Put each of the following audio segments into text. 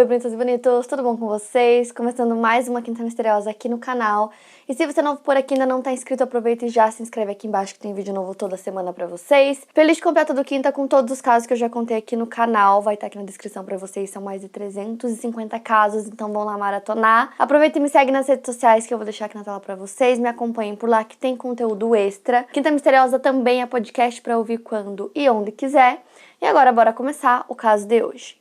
Oi, bonitos e bonitos, tudo bom com vocês? Começando mais uma Quinta Misteriosa aqui no canal. E se você é novo por aqui e ainda não tá inscrito, aproveita e já se inscreve aqui embaixo que tem vídeo novo toda semana pra vocês. Feliz completo do Quinta com todos os casos que eu já contei aqui no canal, vai estar aqui na descrição pra vocês, são mais de 350 casos, então vão lá maratonar. Aproveita e me segue nas redes sociais que eu vou deixar aqui na tela pra vocês, me acompanhem por lá que tem conteúdo extra. Quinta Misteriosa também é podcast pra ouvir quando e onde quiser. E agora bora começar o caso de hoje.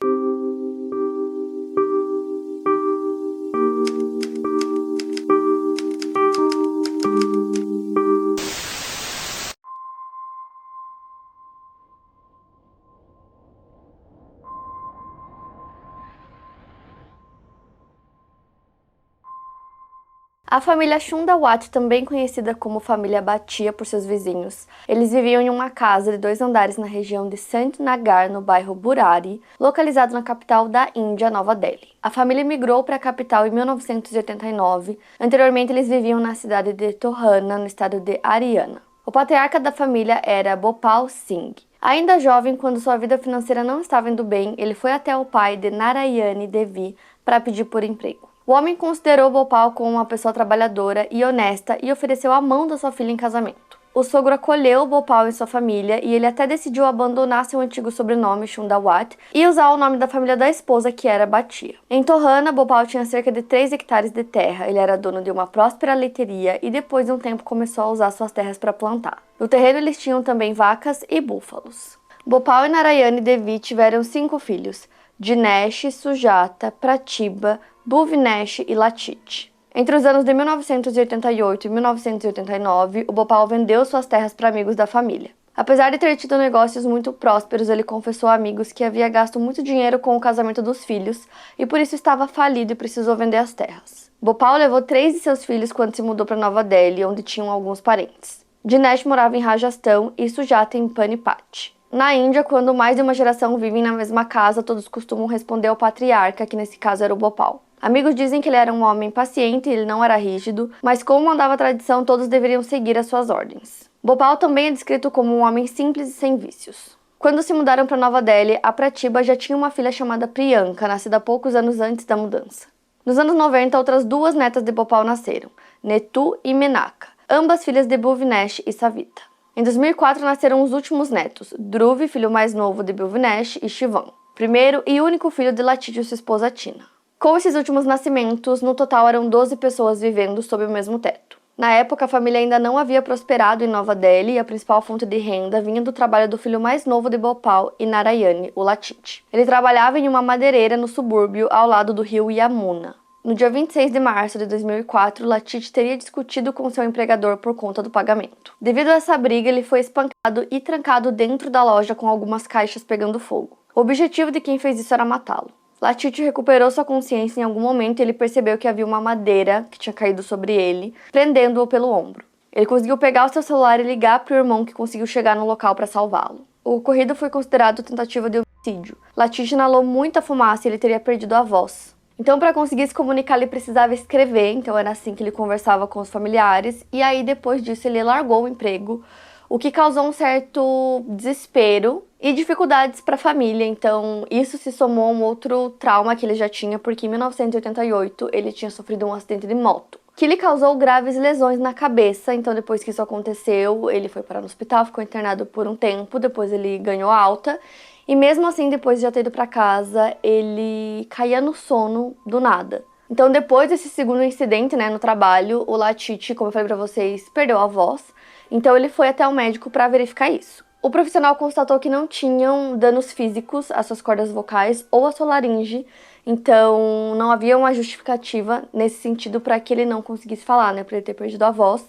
A família Chunda Wat, também conhecida como família Bhatia por seus vizinhos, eles viviam em uma casa de 2 andares na região de Sant Nagar, no bairro Burari, localizado na capital da Índia, Nova Delhi. A família migrou para a capital em 1989, anteriormente eles viviam na cidade de Torhana, no estado de Haryana. O patriarca da família era Bhopal Singh. Ainda jovem, quando sua vida financeira não estava indo bem, ele foi até o pai de Narayani Devi para pedir por emprego. O homem considerou Bhopal como uma pessoa trabalhadora e honesta e ofereceu a mão da sua filha em casamento. O sogro acolheu Bhopal em sua família e ele até decidiu abandonar seu antigo sobrenome, Chunda Wat, e usar o nome da família da esposa, que era Bhatia. Em Torhana, Bhopal tinha cerca de 3 hectares de terra, ele era dono de uma próspera leiteria e depois de um tempo começou a usar suas terras para plantar. No terreno eles tinham também vacas e búfalos. Bhopal e Narayani Devi tiveram 5 filhos, Dinesh, Sujata, Pratibha, Bhuvnesh e Latit. Entre os anos de 1988 e 1989, o Bhopal vendeu suas terras para amigos da família. Apesar de ter tido negócios muito prósperos, ele confessou a amigos que havia gasto muito dinheiro com o casamento dos filhos e por isso estava falido e precisou vender as terras. Bhopal levou 3 de seus filhos quando se mudou para Nova Delhi, onde tinham alguns parentes. Dinesh morava em Rajastão e Sujata em Panipat. Na Índia, quando mais de uma geração vivem na mesma casa, todos costumam responder ao patriarca, que nesse caso era o Bhopal. Amigos dizem que ele era um homem paciente e ele não era rígido, mas como mandava a tradição, todos deveriam seguir as suas ordens. Bhopal também é descrito como um homem simples e sem vícios. Quando se mudaram para Nova Delhi, a Pratibha já tinha uma filha chamada Priyanka, nascida poucos anos antes da mudança. Nos anos 90, outras 2 netas de Bhopal nasceram, Netu e Menaka, ambas filhas de Bhuvnesh e Savita. Em 2004 nasceram os últimos netos, Dhruv, filho mais novo de Bhuvnesh, e Shivam, primeiro e único filho de Latit e sua esposa Tina. Com esses últimos nascimentos, no total eram 12 pessoas vivendo sob o mesmo teto. Na época, a família ainda não havia prosperado em Nova Delhi e a principal fonte de renda vinha do trabalho do filho mais novo de Bhopal e Narayani, o Latit. Ele trabalhava em uma madeireira no subúrbio ao lado do rio Yamuna. No dia 26 de março de 2004, Latit teria discutido com seu empregador por conta do pagamento. Devido a essa briga, ele foi espancado e trancado dentro da loja com algumas caixas pegando fogo. O objetivo de quem fez isso era matá-lo. Latit recuperou sua consciência em algum momento e ele percebeu que havia uma madeira que tinha caído sobre ele, prendendo-o pelo ombro. Ele conseguiu pegar o seu celular e ligar para o irmão, que conseguiu chegar no local para salvá-lo. O ocorrido foi considerado tentativa de homicídio. Latit inalou muita fumaça e ele teria perdido a voz. Então, para conseguir se comunicar, ele precisava escrever, então era assim que ele conversava com os familiares, e aí depois disso ele largou o emprego, o que causou um certo desespero e dificuldades para a família. Então, isso se somou a um outro trauma que ele já tinha, porque em 1988 ele tinha sofrido um acidente de moto, que lhe causou graves lesões na cabeça. Então, depois que isso aconteceu, ele foi parar no hospital, ficou internado por um tempo, depois ele ganhou alta. E mesmo assim, depois de já ter ido para casa, ele caía no sono do nada. Então, depois desse segundo incidente, no trabalho, o Latit, como eu falei para vocês, perdeu a voz. Então, ele foi até o médico para verificar isso. O profissional constatou que não tinham danos físicos às suas cordas vocais ou à sua laringe. Então, não havia uma justificativa nesse sentido para que ele não conseguisse falar, por ele ter perdido a voz.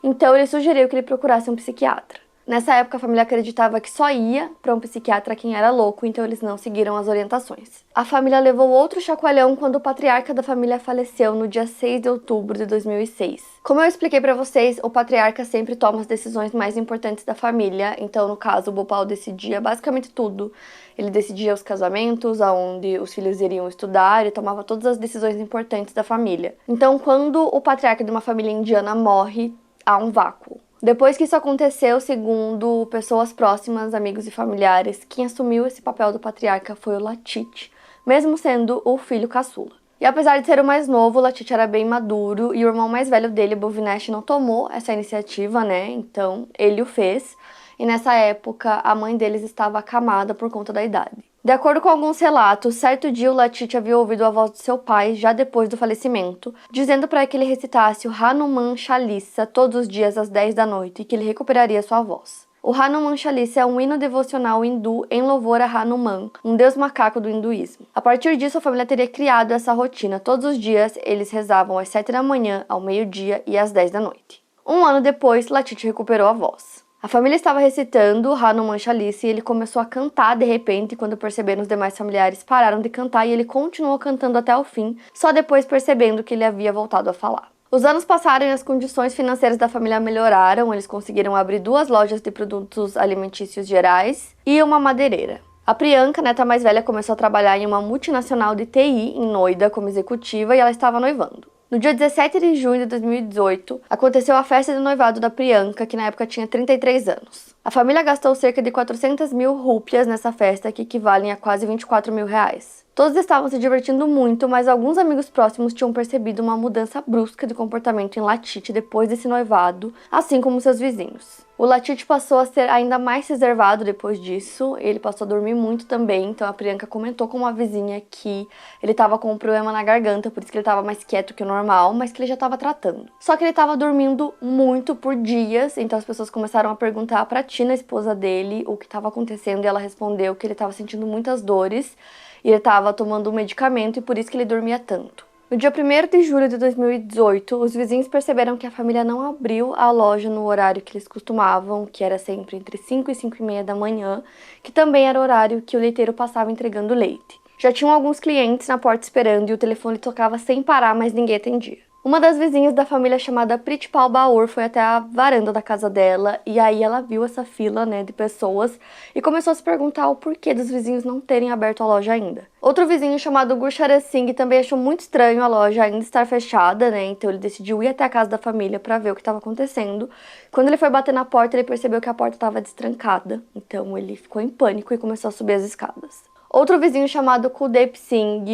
Então, ele sugeriu que ele procurasse um psiquiatra. Nessa época, a família acreditava que só ia para um psiquiatra quem era louco, então eles não seguiram as orientações. A família levou outro chacoalhão quando o patriarca da família faleceu no dia 6 de outubro de 2006. Como eu expliquei para vocês, o patriarca sempre toma as decisões mais importantes da família, então no caso o Bhopal decidia basicamente tudo. Ele decidia os casamentos, aonde os filhos iriam estudar, ele tomava todas as decisões importantes da família. Então quando o patriarca de uma família indiana morre, há um vácuo. Depois que isso aconteceu, segundo pessoas próximas, amigos e familiares, quem assumiu esse papel do patriarca foi o Latit, mesmo sendo o filho caçula. E apesar de ser o mais novo, o Latit era bem maduro e o irmão mais velho dele, Buvnesh, não tomou essa iniciativa, né? Então ele o fez. E nessa época a mãe deles estava acamada por conta da idade. De acordo com alguns relatos, certo dia o Latit havia ouvido a voz de seu pai já depois do falecimento, dizendo para que ele recitasse o Hanuman Chalisa todos os dias às 10 da noite e que ele recuperaria sua voz. O Hanuman Chalisa é um hino devocional hindu em louvor a Hanuman, um deus macaco do hinduísmo. A partir disso, a família teria criado essa rotina. Todos os dias, eles rezavam às 7 da manhã, ao meio-dia e às 10 da noite. Um ano depois, Latit recuperou a voz. A família estava recitando Hanuman Chalisa e ele começou a cantar de repente. Quando perceberam, os demais familiares pararam de cantar e ele continuou cantando até o fim, só depois percebendo que ele havia voltado a falar. Os anos passaram e as condições financeiras da família melhoraram. Eles conseguiram abrir 2 lojas de produtos alimentícios gerais e uma madeireira. A Priyanka, neta mais velha, começou a trabalhar em uma multinacional de TI em Noida como executiva e ela estava noivando. No dia 17 de junho de 2018, aconteceu a festa de noivado da Priyanka, que na época tinha 33 anos. A família gastou cerca de 400 mil rúpias nessa festa, que equivalem a quase 24 mil reais. Todos estavam se divertindo muito, mas alguns amigos próximos tinham percebido uma mudança brusca de comportamento em Latit depois desse noivado, assim como seus vizinhos. O Latit passou a ser ainda mais reservado depois disso, ele passou a dormir muito também, então a Priyanka comentou com uma vizinha que ele estava com um problema na garganta, por isso que ele estava mais quieto que o normal, mas que ele já estava tratando. Só que ele estava dormindo muito por dias, então as pessoas começaram a perguntar para Tina, a esposa dele, o que estava acontecendo, e ela respondeu que ele estava sentindo muitas dores, e ele estava tomando um medicamento e por isso que ele dormia tanto. No dia 1º de julho de 2018, os vizinhos perceberam que a família não abriu a loja no horário que eles costumavam, que era sempre entre 5 e 5 e meia da manhã, que também era o horário que o leiteiro passava entregando leite. Já tinham alguns clientes na porta esperando e o telefone tocava sem parar, mas ninguém atendia. Uma das vizinhas da família, chamada Pritpal Baur, foi até a varanda da casa dela e aí ela viu essa fila, de pessoas e começou a se perguntar o porquê dos vizinhos não terem aberto a loja ainda. Outro vizinho, chamado Gurcharan Singh, também achou muito estranho a loja ainda estar fechada, então ele decidiu ir até a casa da família para ver o que estava acontecendo. Quando ele foi bater na porta, ele percebeu que a porta estava destrancada, então ele ficou em pânico e começou a subir as escadas. Outro vizinho, chamado Kuldeep Singh,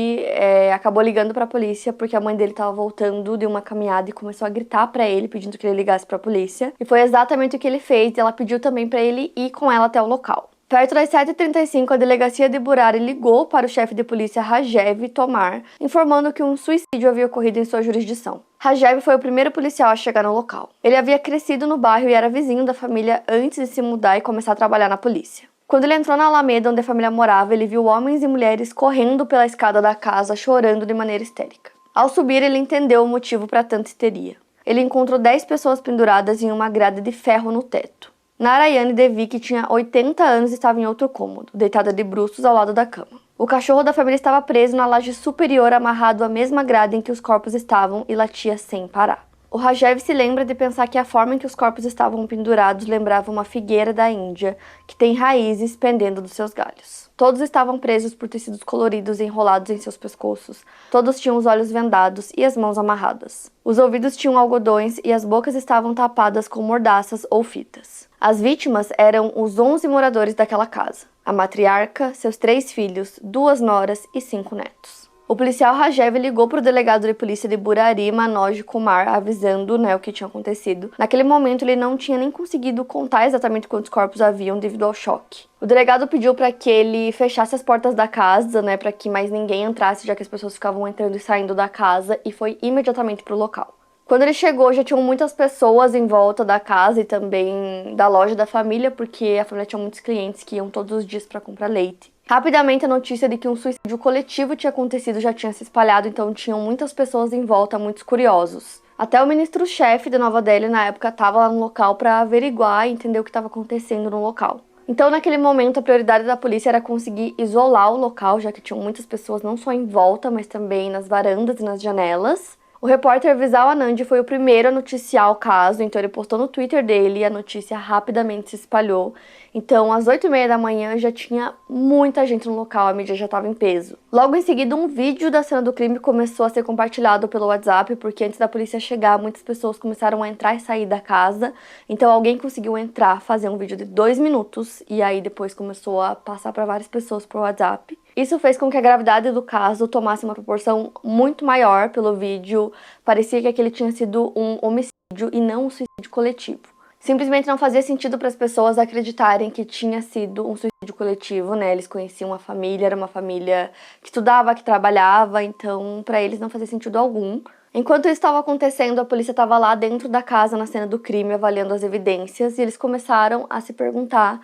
acabou ligando para a polícia porque a mãe dele estava voltando de uma caminhada e começou a gritar para ele, pedindo que ele ligasse para a polícia. E foi exatamente o que ele fez, e ela pediu também para ele ir com ela até o local. Perto das 7h35, a delegacia de Burari ligou para o chefe de polícia Rajev Tomar, informando que um suicídio havia ocorrido em sua jurisdição. Rajev foi o primeiro policial a chegar no local. Ele havia crescido no bairro e era vizinho da família antes de se mudar e começar a trabalhar na polícia. Quando ele entrou na Alameda, onde a família morava, ele viu homens e mulheres correndo pela escada da casa, chorando de maneira histérica. Ao subir, ele entendeu o motivo para tanta histeria. Ele encontrou 10 pessoas penduradas em uma grade de ferro no teto. Narayane Devi, que tinha 80 anos, estava em outro cômodo, deitada de bruços ao lado da cama. O cachorro da família estava preso na laje superior, amarrado à mesma grade em que os corpos estavam, e latia sem parar. O Rajev se lembra de pensar que a forma em que os corpos estavam pendurados lembrava uma figueira da Índia, que tem raízes pendendo dos seus galhos. Todos estavam presos por tecidos coloridos enrolados em seus pescoços. Todos tinham os olhos vendados e as mãos amarradas. Os ouvidos tinham algodões e as bocas estavam tapadas com mordaças ou fitas. As vítimas eram os 11 moradores daquela casa. A matriarca, seus 3 filhos, 2 noras e 5 netos. O policial Rajev ligou para o delegado de polícia de Burari, Manoj Kumar, avisando o que tinha acontecido. Naquele momento, ele não tinha nem conseguido contar exatamente quantos corpos haviam devido ao choque. O delegado pediu para que ele fechasse as portas da casa, para que mais ninguém entrasse, já que as pessoas ficavam entrando e saindo da casa, e foi imediatamente para o local. Quando ele chegou, já tinham muitas pessoas em volta da casa e também da loja da família, porque a família tinha muitos clientes que iam todos os dias para comprar leite. Rapidamente, a notícia de que um suicídio coletivo tinha acontecido já tinha se espalhado, então tinham muitas pessoas em volta, muitos curiosos. Até o ministro-chefe de Nova Delhi, na época, estava lá no local para averiguar e entender o que estava acontecendo no local. Então, naquele momento, a prioridade da polícia era conseguir isolar o local, já que tinham muitas pessoas não só em volta, mas também nas varandas e nas janelas. O repórter Vishal Anand foi o primeiro a noticiar o caso, então ele postou no Twitter dele e a notícia rapidamente se espalhou. Então, às 8h30 da manhã já tinha muita gente no local, a mídia já estava em peso. Logo em seguida, um vídeo da cena do crime começou a ser compartilhado pelo WhatsApp, porque antes da polícia chegar, muitas pessoas começaram a entrar e sair da casa. Então, alguém conseguiu entrar, fazer um vídeo de 2 minutos, e aí depois começou a passar para várias pessoas por WhatsApp. Isso fez com que a gravidade do caso tomasse uma proporção muito maior. Pelo vídeo, parecia que aquele tinha sido um homicídio e não um suicídio coletivo. Simplesmente não fazia sentido para as pessoas acreditarem que tinha sido um suicídio coletivo, né? Eles conheciam a família, era uma família que estudava, que trabalhava, então para eles não fazia sentido algum. Enquanto isso estava acontecendo, a polícia estava lá dentro da casa, na cena do crime, avaliando as evidências, e eles começaram a se perguntar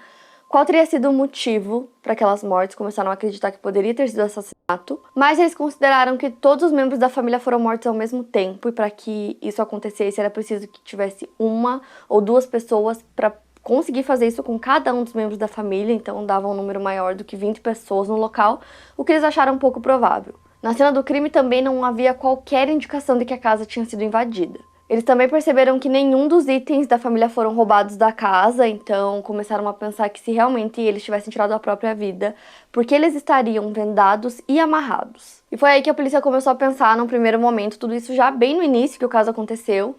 qual teria sido o motivo para aquelas mortes. Começaram a acreditar que poderia ter sido assassinato, mas eles consideraram que todos os membros da família foram mortos ao mesmo tempo, e para que isso acontecesse era preciso que tivesse uma ou duas pessoas para conseguir fazer isso com cada um dos membros da família, então dava um número maior do que 20 pessoas no local, o que eles acharam pouco provável. Na cena do crime também não havia qualquer indicação de que a casa tinha sido invadida. Eles também perceberam que nenhum dos itens da família foram roubados da casa, então começaram a pensar que se realmente eles tivessem tirado a própria vida, porque eles estariam vendados e amarrados. E foi aí que a polícia começou a pensar, num primeiro momento, tudo isso já bem no início que o caso aconteceu,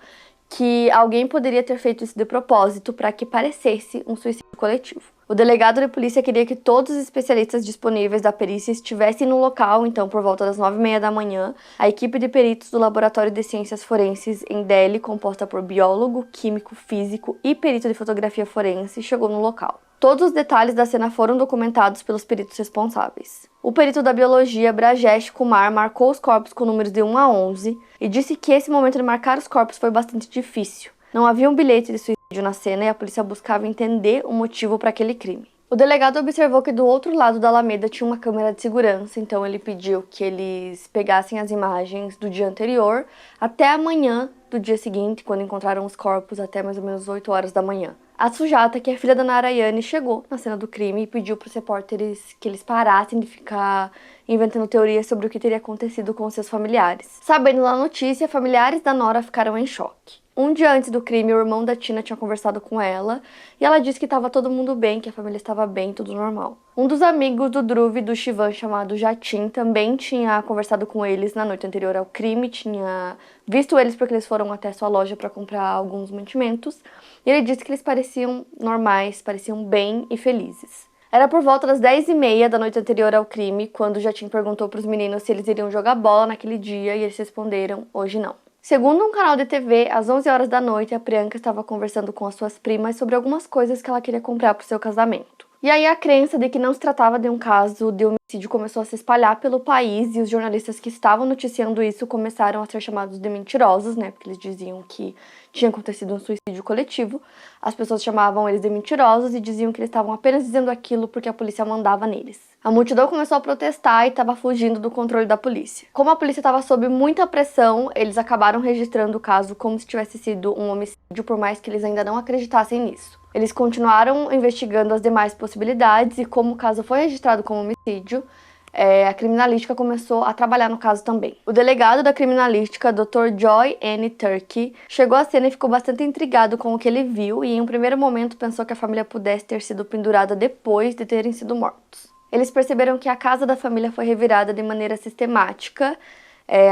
que alguém poderia ter feito isso de propósito para que parecesse um suicídio coletivo. O delegado de polícia queria que todos os especialistas disponíveis da perícia estivessem no local, então por volta das 9h30 da manhã, a equipe de peritos do Laboratório de Ciências Forenses em Delhi, composta por biólogo, químico, físico e perito de fotografia forense, chegou no local. Todos os detalhes da cena foram documentados pelos peritos responsáveis. O perito da biologia, Brajesh Kumar, marcou os corpos com números de 1 a 11 e disse que esse momento de marcar os corpos foi bastante difícil. Não havia um bilhete de suicídio na cena e a polícia buscava entender o motivo para aquele crime. O delegado observou que do outro lado da Alameda tinha uma câmera de segurança, então ele pediu que eles pegassem as imagens do dia anterior até amanhã do dia seguinte, quando encontraram os corpos, até mais ou menos 8 horas da manhã. A Sujata, que é filha da Narayane, chegou na cena do crime e pediu para os repórteres que eles parassem de ficar inventando teorias sobre o que teria acontecido com seus familiares. Sabendo da notícia, familiares da Nora ficaram em choque. Um dia antes do crime, o irmão da Tina tinha conversado com ela e ela disse que estava todo mundo bem, que a família estava bem, tudo normal. Um dos amigos do Dhruv e do Shivan, chamado Jatin, também tinha conversado com eles na noite anterior ao crime, tinha visto eles porque eles foram até sua loja para comprar alguns mantimentos, e ele disse que eles pareciam normais, pareciam bem e felizes. Era por volta das 10h30 da noite anterior ao crime, quando Jatin perguntou para os meninos se eles iriam jogar bola naquele dia, e eles responderam: hoje não. Segundo um canal de TV, às 11 horas da noite, a Priyanka estava conversando com as suas primas sobre algumas coisas que ela queria comprar para o seu casamento. E aí a crença de que não se tratava de um caso de homicídio começou a se espalhar pelo país, e os jornalistas que estavam noticiando isso começaram a ser chamados de mentirosos, né? Porque eles diziam que tinha acontecido um suicídio coletivo. As pessoas chamavam eles de mentirosos e diziam que eles estavam apenas dizendo aquilo porque a polícia mandava neles. A multidão começou a protestar e estava fugindo do controle da polícia. Como a polícia estava sob muita pressão, eles acabaram registrando o caso como se tivesse sido um homicídio, por mais que eles ainda não acreditassem nisso. Eles continuaram investigando as demais possibilidades e, como o caso foi registrado como homicídio, a criminalística começou a trabalhar no caso também. O delegado da criminalística, Dr. Joy N. Turkey, chegou à cena e ficou bastante intrigado com o que ele viu e, em um primeiro momento, pensou que a família pudesse ter sido pendurada depois de terem sido mortos. Eles perceberam que a casa da família foi revirada de maneira sistemática.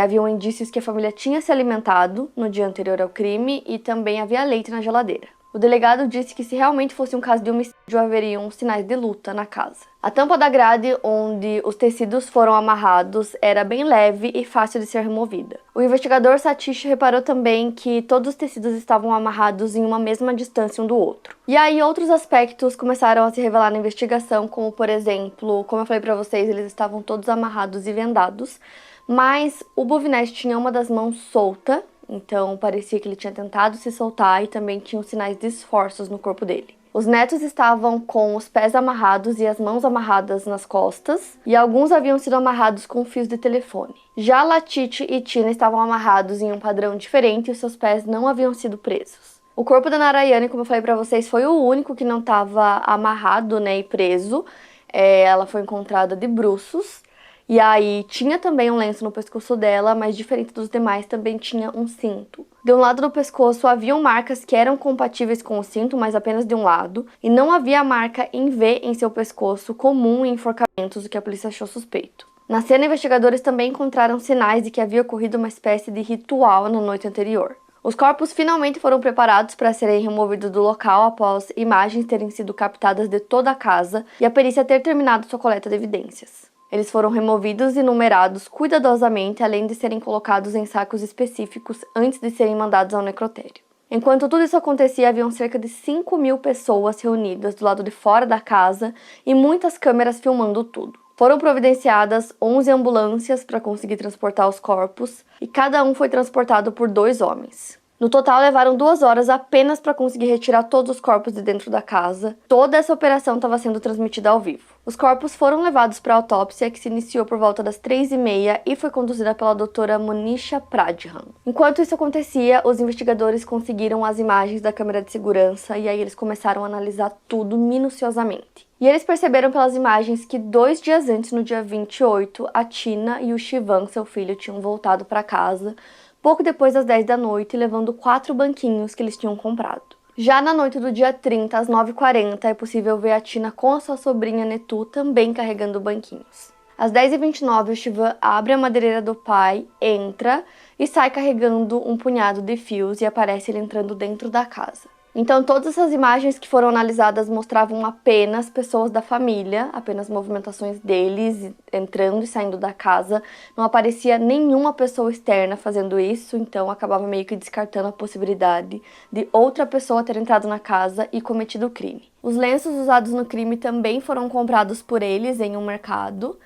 Haviam indícios que a família tinha se alimentado no dia anterior ao crime e também havia leite na geladeira. O delegado disse que se realmente fosse um caso de homicídio, haveriam sinais de luta na casa. A tampa da grade onde os tecidos foram amarrados era bem leve e fácil de ser removida. O investigador Satish reparou também que todos os tecidos estavam amarrados em uma mesma distância um do outro. E aí outros aspectos começaram a se revelar na investigação, como por exemplo, como eu falei pra vocês, eles estavam todos amarrados e vendados, mas o Bhuvanesh tinha uma das mãos solta. Então parecia que ele tinha tentado se soltar e também tinham sinais de esforços no corpo dele. Os netos estavam com os pés amarrados e as mãos amarradas nas costas, e alguns haviam sido amarrados com fios de telefone. Já Latit e Tina estavam amarrados em um padrão diferente e os seus pés não haviam sido presos. O corpo da Narayane, como eu falei pra vocês, foi o único que não estava amarrado, né, e preso. Ela foi encontrada de bruços. E aí tinha também um lenço no pescoço dela, mas diferente dos demais também tinha um cinto. De um lado do pescoço haviam marcas que eram compatíveis com o cinto, mas apenas de um lado, e não havia marca em V em seu pescoço, comum em enforcamentos, o que a polícia achou suspeito. Na cena, investigadores também encontraram sinais de que havia ocorrido uma espécie de ritual na noite anterior. Os corpos finalmente foram preparados para serem removidos do local após imagens terem sido captadas de toda a casa e a perícia ter terminado sua coleta de evidências. Eles foram removidos e numerados cuidadosamente, além de serem colocados em sacos específicos antes de serem mandados ao necrotério. Enquanto tudo isso acontecia, haviam cerca de 5.000 pessoas reunidas do lado de fora da casa e muitas câmeras filmando tudo. Foram providenciadas 11 ambulâncias para conseguir transportar os corpos e cada um foi transportado por 2 homens. No total, levaram 2 horas apenas para conseguir retirar todos os corpos de dentro da casa. Toda essa operação estava sendo transmitida ao vivo. Os corpos foram levados para a autópsia, que se iniciou por volta das 3h30 e foi conduzida pela doutora Monisha Pradhan. Enquanto isso acontecia, os investigadores conseguiram as imagens da câmera de segurança e aí eles começaram a analisar tudo minuciosamente. E eles perceberam pelas imagens que 2 dias antes, no dia 28, a Tina e o Shivam, seu filho, tinham voltado para casa pouco depois das 10 da noite, levando 4 banquinhos que eles tinham comprado. Já na noite do dia 30, às 9h40, é possível ver a Tina com a sua sobrinha Netu também carregando banquinhos. Às 10h29, o Shivam abre a madeireira do pai, entra e sai carregando um punhado de fios e aparece ele entrando dentro da casa. Então, todas essas imagens que foram analisadas mostravam apenas pessoas da família, apenas movimentações deles entrando e saindo da casa. Não aparecia nenhuma pessoa externa fazendo isso, então acabava meio que descartando a possibilidade de outra pessoa ter entrado na casa e cometido o crime. Os lenços usados no crime também foram comprados por eles em um mercado,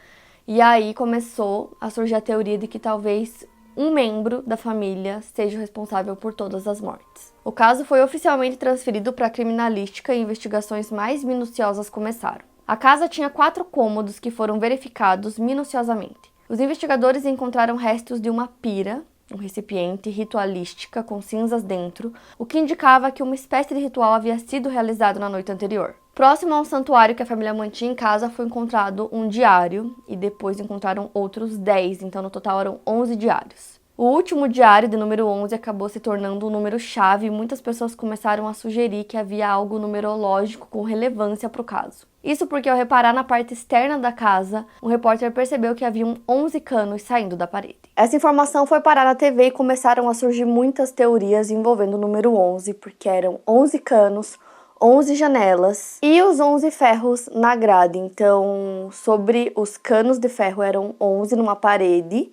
e aí começou a surgir a teoria de que talvez um membro da família seja o responsável por todas as mortes. O caso foi oficialmente transferido para a criminalística e investigações mais minuciosas começaram. A casa tinha 4 cômodos que foram verificados minuciosamente. Os investigadores encontraram restos de uma pira, um recipiente ritualística com cinzas dentro, o que indicava que uma espécie de ritual havia sido realizado na noite anterior. Próximo a um santuário que a família mantinha em casa foi encontrado um diário e depois encontraram outros 10, então no total eram 11 diários. O último diário, de número 11, acabou se tornando um número-chave e muitas pessoas começaram a sugerir que havia algo numerológico com relevância para o caso. Isso porque, ao reparar na parte externa da casa, um repórter percebeu que haviam 11 canos saindo da parede. Essa informação foi parar na TV e começaram a surgir muitas teorias envolvendo o número 11, porque eram 11 canos, 11 janelas e os 11 ferros na grade. Então, sobre os canos de ferro eram 11 numa parede,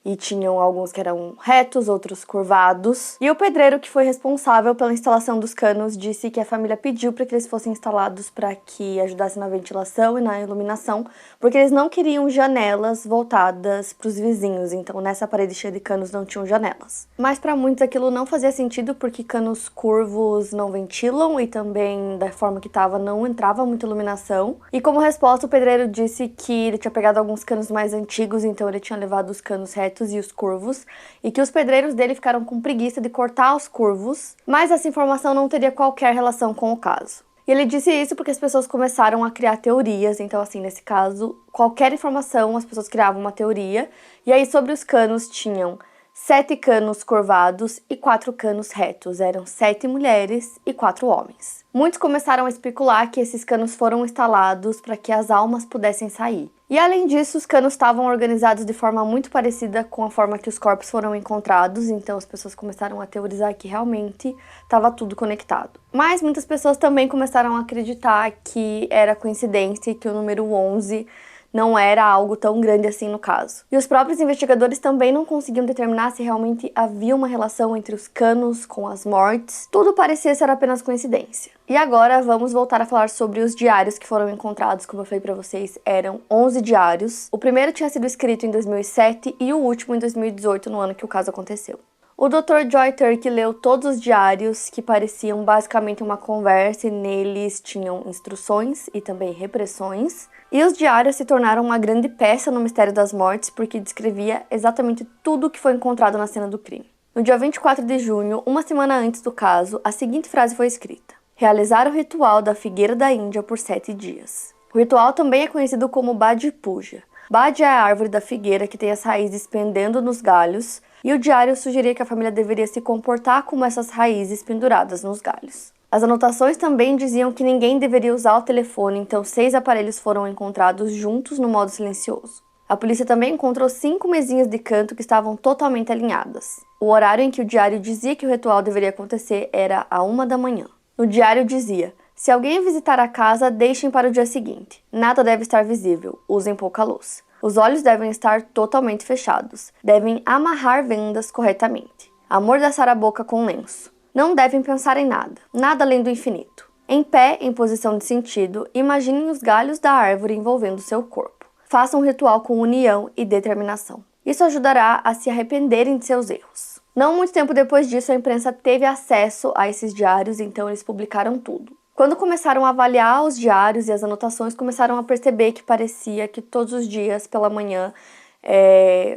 e tinham alguns que eram retos, outros curvados. E o pedreiro que foi responsável pela instalação dos canos disse que a família pediu para que eles fossem instalados para que ajudassem na ventilação e na iluminação, porque eles não queriam janelas voltadas para os vizinhos, então nessa parede cheia de canos não tinham janelas. Mas para muitos aquilo não fazia sentido, porque canos curvos não ventilam e também da forma que estava não entrava muita iluminação. E como resposta, o pedreiro disse que ele tinha pegado alguns canos mais antigos, então ele tinha levado os canos retos e os curvos, e que os pedreiros dele ficaram com preguiça de cortar os curvos, mas essa informação não teria qualquer relação com o caso. E ele disse isso porque as pessoas começaram a criar teorias, então assim, nesse caso, qualquer informação, as pessoas criavam uma teoria, e aí sobre os canos tinham 7 canos curvados e 4 canos retos, eram 7 mulheres e 4 homens. Muitos começaram a especular que esses canos foram instalados para que as almas pudessem sair. E além disso, os canos estavam organizados de forma muito parecida com a forma que os corpos foram encontrados, então as pessoas começaram a teorizar que realmente estava tudo conectado. Mas muitas pessoas também começaram a acreditar que era coincidência e que o número 11 não era algo tão grande assim no caso. E os próprios investigadores também não conseguiam determinar se realmente havia uma relação entre os canos com as mortes. Tudo parecia ser apenas coincidência. E agora vamos voltar a falar sobre os diários que foram encontrados. Como eu falei para vocês, eram 11 diários. O primeiro tinha sido escrito em 2007 e o último em 2018, no ano que o caso aconteceu. O Dr. Joy Turk leu todos os diários, que pareciam basicamente uma conversa, e neles tinham instruções e também repressões. E os diários se tornaram uma grande peça no mistério das mortes, porque descrevia exatamente tudo o que foi encontrado na cena do crime. No dia 24 de junho, uma semana antes do caso, a seguinte frase foi escrita: realizar o ritual da figueira da Índia por 7 dias. O ritual também é conhecido como Bhaj Puja. Bhaj é a árvore da figueira que tem as raízes pendendo nos galhos, e o diário sugeria que a família deveria se comportar como essas raízes penduradas nos galhos. As anotações também diziam que ninguém deveria usar o telefone, então 6 aparelhos foram encontrados juntos no modo silencioso. A polícia também encontrou 5 mesinhas de canto que estavam totalmente alinhadas. O horário em que o diário dizia que o ritual deveria acontecer era a 1 da manhã. No diário dizia: se alguém visitar a casa, deixem para o dia seguinte. Nada deve estar visível, usem pouca luz. Os olhos devem estar totalmente fechados. Devem amarrar vendas corretamente. Amordaçar a boca com lenço. Não devem pensar em nada, nada além do infinito. Em pé, em posição de sentido, imaginem os galhos da árvore envolvendo seu corpo. Façam um ritual com união e determinação. Isso ajudará a se arrependerem de seus erros. Não muito tempo depois disso, a imprensa teve acesso a esses diários, então eles publicaram tudo. Quando começaram a avaliar os diários e as anotações, começaram a perceber que parecia que todos os dias, pela manhã,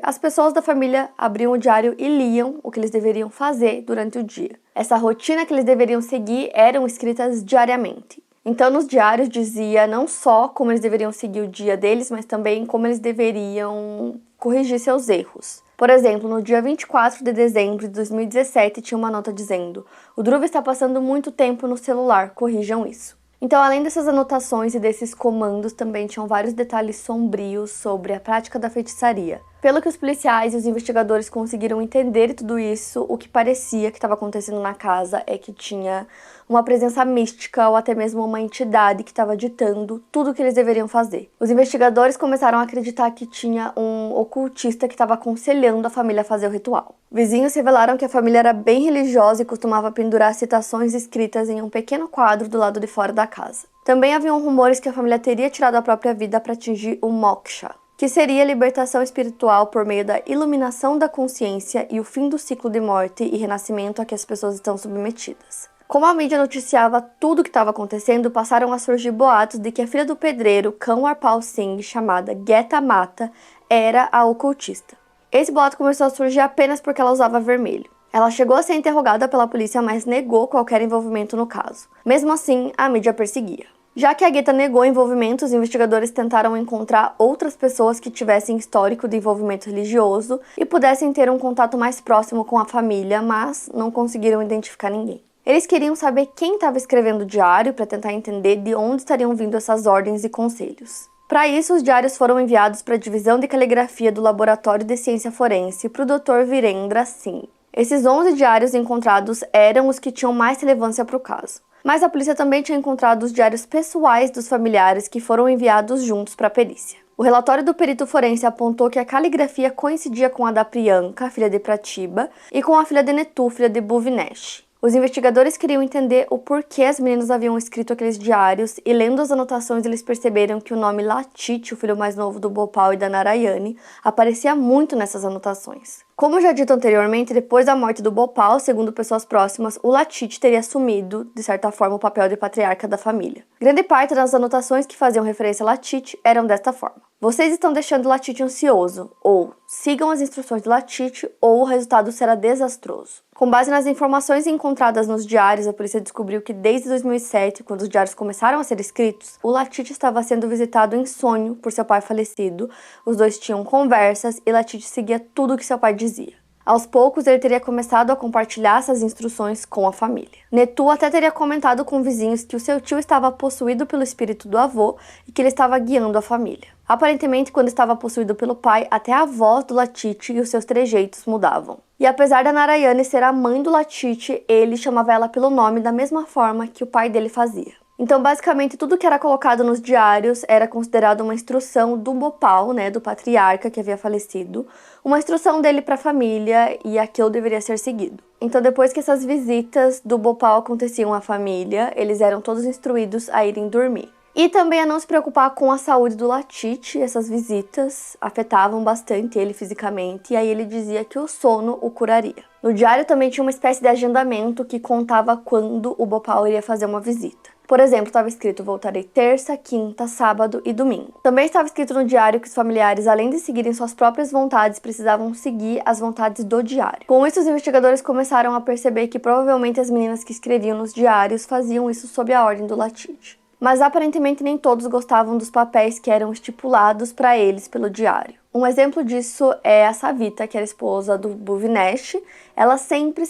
as pessoas da família abriam o diário e liam o que eles deveriam fazer durante o dia. Essa rotina que eles deveriam seguir eram escritas diariamente. Então, nos diários dizia não só como eles deveriam seguir o dia deles, mas também como eles deveriam corrigir seus erros. Por exemplo, no dia 24 de dezembro de 2017, tinha uma nota dizendo: "O Dhruv está passando muito tempo no celular, corrijam isso." Então, além dessas anotações e desses comandos, também tinham vários detalhes sombrios sobre a prática da feitiçaria. Pelo que os policiais e os investigadores conseguiram entender tudo isso, o que parecia que estava acontecendo na casa é que tinha uma presença mística ou até mesmo uma entidade que estava ditando tudo o que eles deveriam fazer. Os investigadores começaram a acreditar que tinha um ocultista que estava aconselhando a família a fazer o ritual. Vizinhos revelaram que a família era bem religiosa e costumava pendurar citações escritas em um pequeno quadro do lado de fora da casa. Também haviam rumores que a família teria tirado a própria vida para atingir o moksha, que seria a libertação espiritual por meio da iluminação da consciência e o fim do ciclo de morte e renascimento a que as pessoas estão submetidas. Como a mídia noticiava tudo o que estava acontecendo, passaram a surgir boatos de que a filha do pedreiro, Kanwarpal Singh, chamada Geta Mata, era a ocultista. Esse boato começou a surgir apenas porque ela usava vermelho. Ela chegou a ser interrogada pela polícia, mas negou qualquer envolvimento no caso. Mesmo assim, a mídia perseguia. Já que a Geta negou envolvimento, os investigadores tentaram encontrar outras pessoas que tivessem histórico de envolvimento religioso e pudessem ter um contato mais próximo com a família, mas não conseguiram identificar ninguém. Eles queriam saber quem estava escrevendo o diário para tentar entender de onde estariam vindo essas ordens e conselhos. Para isso, os diários foram enviados para a divisão de caligrafia do Laboratório de Ciência Forense para o Dr. Virendra Singh. Esses 11 diários encontrados eram os que tinham mais relevância para o caso. Mas a polícia também tinha encontrado os diários pessoais dos familiares que foram enviados juntos para a perícia. O relatório do perito forense apontou que a caligrafia coincidia com a da Priyanka, filha de Pratibha, e com a filha de Netu, filha de Bhuvanesh. Os investigadores queriam entender o porquê as meninas haviam escrito aqueles diários e, lendo as anotações, eles perceberam que o nome Latit, o filho mais novo do Bhopal e da Narayani, aparecia muito nessas anotações. Como já dito anteriormente, depois da morte do Bhopal, segundo pessoas próximas, o Latit teria assumido, de certa forma, o papel de patriarca da família. Grande parte das anotações que faziam referência a Latit eram desta forma: "Vocês estão deixando o Latit ansioso", ou "sigam as instruções do Latit ou o resultado será desastroso". Com base nas informações encontradas nos diários, a polícia descobriu que desde 2007, quando os diários começaram a ser escritos, o Latit estava sendo visitado em sonho por seu pai falecido, os dois tinham conversas e Latit seguia tudo o que seu pai dizia. Aos poucos, ele teria começado a compartilhar essas instruções com a família. Netu até teria comentado com vizinhos que o seu tio estava possuído pelo espírito do avô e que ele estava guiando a família. Aparentemente, quando estava possuído pelo pai, até a voz do Latit e os seus trejeitos mudavam. E apesar da Narayani ser a mãe do Latit, ele chamava ela pelo nome da mesma forma que o pai dele fazia. Então, basicamente, tudo que era colocado nos diários era considerado uma instrução do Bhopal, do patriarca que havia falecido, uma instrução dele para a família e aquilo deveria ser seguido. Então, depois que essas visitas do Bhopal aconteciam à família, eles eram todos instruídos a irem dormir. E também a não se preocupar com a saúde do Latit. Essas visitas afetavam bastante ele fisicamente, e aí ele dizia que o sono o curaria. No diário também tinha uma espécie de agendamento que contava quando o Bhopal iria fazer uma visita. Por exemplo, estava escrito: "Voltarei terça, quinta, sábado e domingo". Também estava escrito no diário que os familiares, além de seguirem suas próprias vontades, precisavam seguir as vontades do diário. Com isso, os investigadores começaram a perceber que provavelmente as meninas que escreviam nos diários faziam isso sob a ordem do Latit. Mas aparentemente nem todos gostavam dos papéis que eram estipulados para eles pelo diário. Um exemplo disso é a Savita, que era esposa do Bhuvanesh. Ela sempre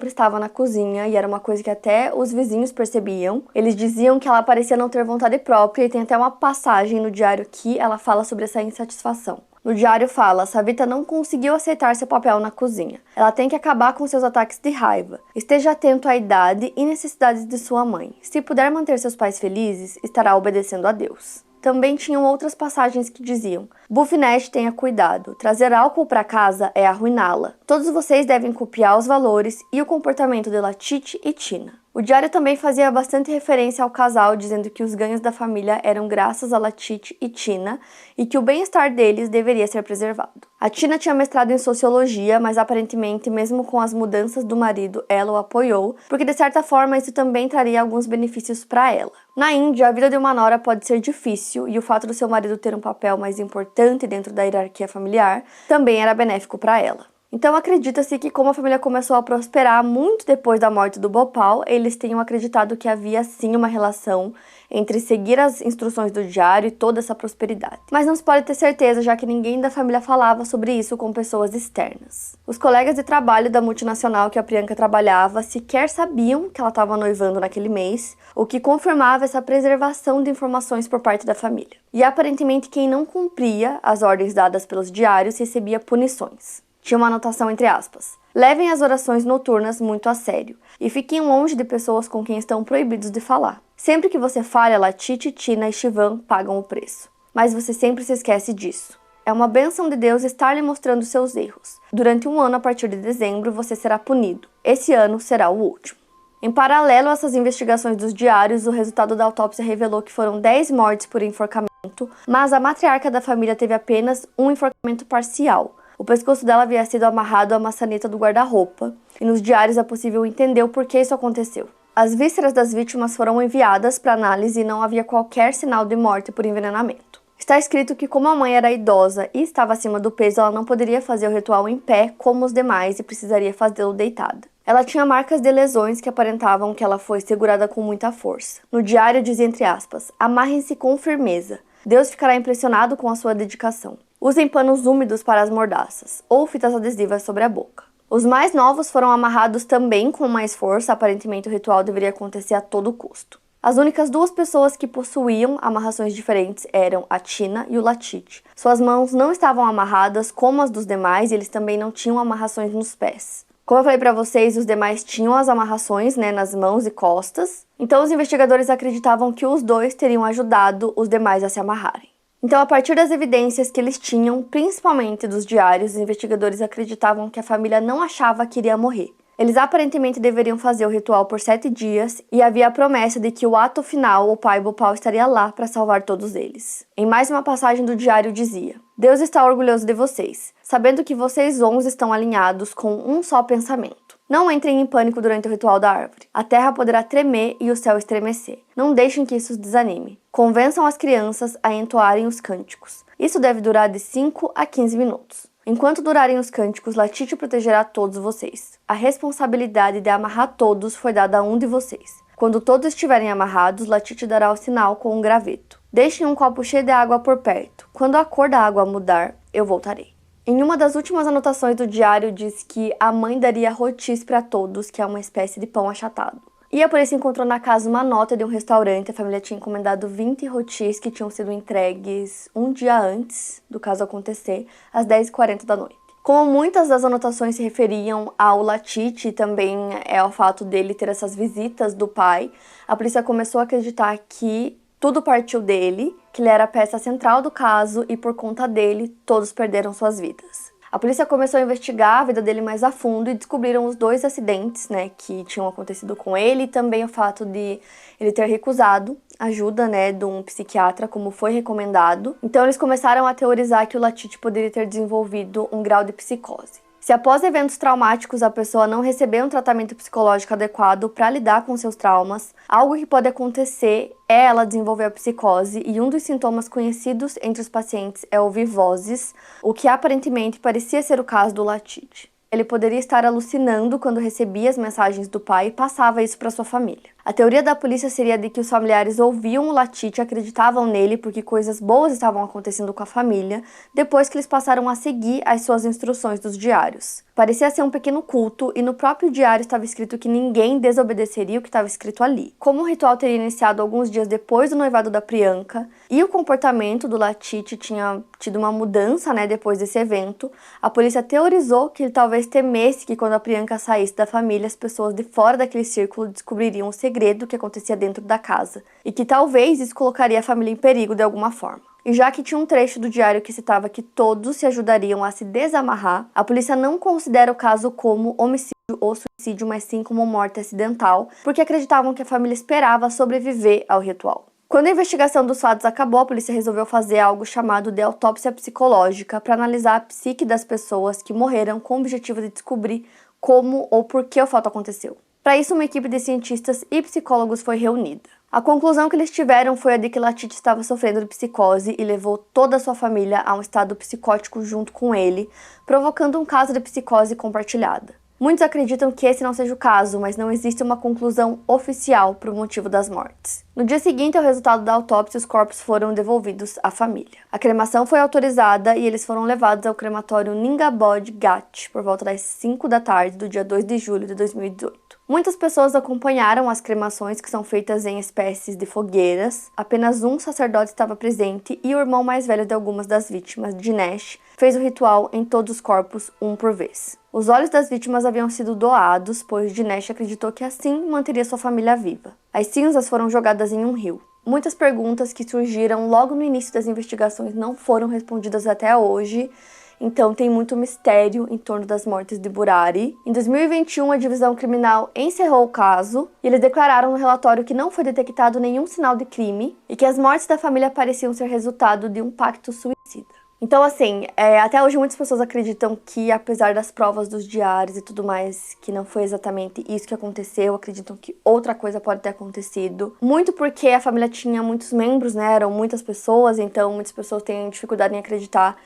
estava na cozinha e era uma coisa que até os vizinhos percebiam. Eles diziam que ela parecia não ter vontade própria e tem até uma passagem no diário que ela fala sobre essa insatisfação. No diário fala: "Savita não conseguiu aceitar seu papel na cozinha. Ela tem que acabar com seus ataques de raiva. Esteja atento à idade e necessidades de sua mãe. Se puder manter seus pais felizes, estará obedecendo a Deus." também tinham outras passagens que diziam: Buffnet, tenha cuidado, trazer álcool para casa é arruiná-la. Todos vocês devem copiar os valores e o comportamento de Latitia e Tina. O diário também fazia bastante referência ao casal, dizendo que os ganhos da família eram graças a Latitia e Tina e que o bem-estar deles deveria ser preservado. A Tina tinha mestrado em sociologia, mas aparentemente, mesmo com as mudanças do marido, ela o apoiou, porque de certa forma isso também traria alguns benefícios para ela. Na Índia, a vida de uma nora pode ser difícil e o fato do seu marido ter um papel mais importante dentro da hierarquia familiar também era benéfico para ela. Então acredita-se que, como a família começou a prosperar muito depois da morte do Bhopal, eles tenham acreditado que havia sim uma relação entre seguir as instruções do diário e toda essa prosperidade. Mas não se pode ter certeza, já que ninguém da família falava sobre isso com pessoas externas. Os colegas de trabalho da multinacional que a Priyanka trabalhava sequer sabiam que ela estava noivando naquele mês, o que confirmava essa preservação de informações por parte da família. E aparentemente quem não cumpria as ordens dadas pelos diários recebia punições. Tinha uma anotação entre aspas: levem as orações noturnas muito a sério e fiquem longe de pessoas com quem estão proibidos de falar. Sempre que você falha, Latitia, Tina e Shivam pagam o preço. Mas você sempre se esquece disso. É uma bênção de Deus estar lhe mostrando seus erros. Durante um ano, a partir de dezembro, você será punido. Esse ano será o último. Em paralelo a essas investigações dos diários, o resultado da autópsia revelou que foram 10 mortes por enforcamento, mas a matriarca da família teve apenas um enforcamento parcial. O pescoço dela havia sido amarrado à maçaneta do guarda-roupa, e nos diários é possível entender o porquê isso aconteceu. As vísceras das vítimas foram enviadas para análise e não havia qualquer sinal de morte por envenenamento. Está escrito que, como a mãe era idosa e estava acima do peso, ela não poderia fazer o ritual em pé como os demais e precisaria fazê-lo deitada. Ela tinha marcas de lesões que aparentavam que ela foi segurada com muita força. No diário dizia entre aspas: amarrem-se com firmeza. Deus ficará impressionado com a sua dedicação. Usem panos úmidos para as mordaças, ou fitas adesivas sobre a boca. Os mais novos foram amarrados também com mais força, aparentemente o ritual deveria acontecer a todo custo. As únicas duas pessoas que possuíam amarrações diferentes eram a Tina e o Latitia. Suas mãos não estavam amarradas como as dos demais e eles também não tinham amarrações nos pés. Como eu falei para vocês, os demais tinham as amarrações, nas mãos e costas. Então os investigadores acreditavam que os dois teriam ajudado os demais a se amarrarem. Então, a partir das evidências que eles tinham, principalmente dos diários, os investigadores acreditavam que a família não achava que iria morrer. Eles aparentemente deveriam fazer o ritual por 7 dias e havia a promessa de que o ato final, o pai Bhopal estaria lá para salvar todos eles. Em mais uma passagem do diário dizia: Deus está orgulhoso de vocês, sabendo que vocês 11 estão alinhados com um só pensamento. Não entrem em pânico durante o ritual da árvore. A terra poderá tremer e o céu estremecer. Não deixem que isso os desanime. Convençam as crianças a entoarem os cânticos. Isso deve durar de 5 a 15 minutos. Enquanto durarem os cânticos, Latitia protegerá todos vocês. A responsabilidade de amarrar todos foi dada a um de vocês. Quando todos estiverem amarrados, Latitia dará o sinal com um graveto. Deixem um copo cheio de água por perto. Quando a cor da água mudar, eu voltarei. Em uma das últimas anotações do diário diz que a mãe daria rotis para todos, que é uma espécie de pão achatado. E a polícia encontrou na casa uma nota de um restaurante. A família tinha encomendado 20 rotis que tinham sido entregues um dia antes do caso acontecer, às 10h40 da noite. Como muitas das anotações se referiam ao Latitia e também ao fato dele ter essas visitas do pai, a polícia começou a acreditar que tudo partiu dele, que ele era a peça central do caso e por conta dele todos perderam suas vidas. A polícia começou a investigar a vida dele mais a fundo e descobriram os 2 acidentes, que tinham acontecido com ele e também o fato de ele ter recusado ajuda, de um psiquiatra, como foi recomendado. Então eles começaram a teorizar que o Latitia poderia ter desenvolvido um grau de psicose. Se após eventos traumáticos a pessoa não receber um tratamento psicológico adequado para lidar com seus traumas, algo que pode acontecer é ela desenvolver a psicose, e um dos sintomas conhecidos entre os pacientes é ouvir vozes, o que aparentemente parecia ser o caso do Latitia. Ele poderia estar alucinando quando recebia as mensagens do pai e passava isso para sua família. A teoria da polícia seria de que os familiares ouviam o Latitia e acreditavam nele porque coisas boas estavam acontecendo com a família, depois que eles passaram a seguir as suas instruções dos diários. Parecia ser um pequeno culto e no próprio diário estava escrito que ninguém desobedeceria o que estava escrito ali. Como o ritual teria iniciado alguns dias depois do noivado da Priyanka e o comportamento do Latitia tinha tido uma mudança, depois desse evento, a polícia teorizou que ele talvez temesse que quando a Priyanka saísse da família, as pessoas de fora daquele círculo descobririam o segredo segredo que acontecia dentro da casa, e que talvez isso colocaria a família em perigo de alguma forma. E já que tinha um trecho do diário que citava que todos se ajudariam a se desamarrar, a polícia não considera o caso como homicídio ou suicídio, mas sim como morte acidental, porque acreditavam que a família esperava sobreviver ao ritual. Quando a investigação dos fatos acabou, a polícia resolveu fazer algo chamado de autópsia psicológica para analisar a psique das pessoas que morreram com o objetivo de descobrir como ou por que o fato aconteceu. Para isso, uma equipe de cientistas e psicólogos foi reunida. A conclusão que eles tiveram foi a de que Latit estava sofrendo de psicose e levou toda a sua família a um estado psicótico junto com ele, provocando um caso de psicose compartilhada. Muitos acreditam que esse não seja o caso, mas não existe uma conclusão oficial para o motivo das mortes. No dia seguinte ao resultado da autópsia, os corpos foram devolvidos à família. A cremação foi autorizada e eles foram levados ao crematório Ningabod Ghat por volta das 5 da tarde do dia 2 de julho de 2018. Muitas pessoas acompanharam as cremações, que são feitas em espécies de fogueiras. Apenas um sacerdote estava presente e o irmão mais velho de algumas das vítimas, Dinesh, fez o ritual em todos os corpos, um por vez. Os olhos das vítimas haviam sido doados, pois Dinesh acreditou que assim manteria sua família viva. As cinzas foram jogadas em um rio. Muitas perguntas que surgiram logo no início das investigações não foram respondidas até hoje, então tem muito mistério em torno das mortes de Burari. Em 2021, a divisão criminal encerrou o caso e eles declararam no relatório que não foi detectado nenhum sinal de crime e que as mortes da família pareciam ser resultado de um pacto suicida. Então, assim, até hoje muitas pessoas acreditam que, apesar das provas dos diários e tudo mais, que não foi exatamente isso que aconteceu, acreditam que outra coisa pode ter acontecido. Muito porque a família tinha muitos membros, né? Eram muitas pessoas, então muitas pessoas têm dificuldade em acreditar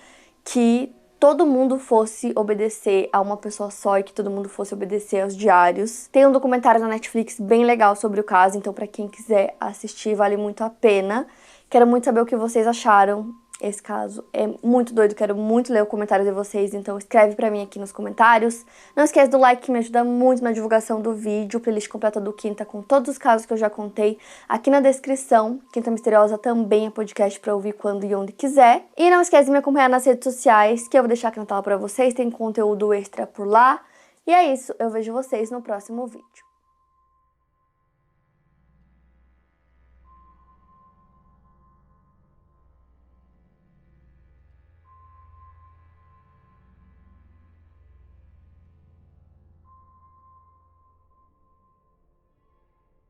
que todo mundo fosse obedecer a uma pessoa só e que todo mundo fosse obedecer aos diários. Tem um documentário na Netflix bem legal sobre o caso, então pra quem quiser assistir, vale muito a pena. Quero muito saber o que vocês acharam. Esse caso é muito doido, quero muito ler o comentário de vocês, então escreve pra mim aqui nos comentários. Não esquece do like, que me ajuda muito na divulgação do vídeo. Playlist completa do Quinta com todos os casos que eu já contei aqui na descrição. Quinta Misteriosa também é podcast pra ouvir quando e onde quiser. E não esquece de me acompanhar nas redes sociais, que eu vou deixar aqui na tela pra vocês, tem conteúdo extra por lá. E é isso, eu vejo vocês no próximo vídeo.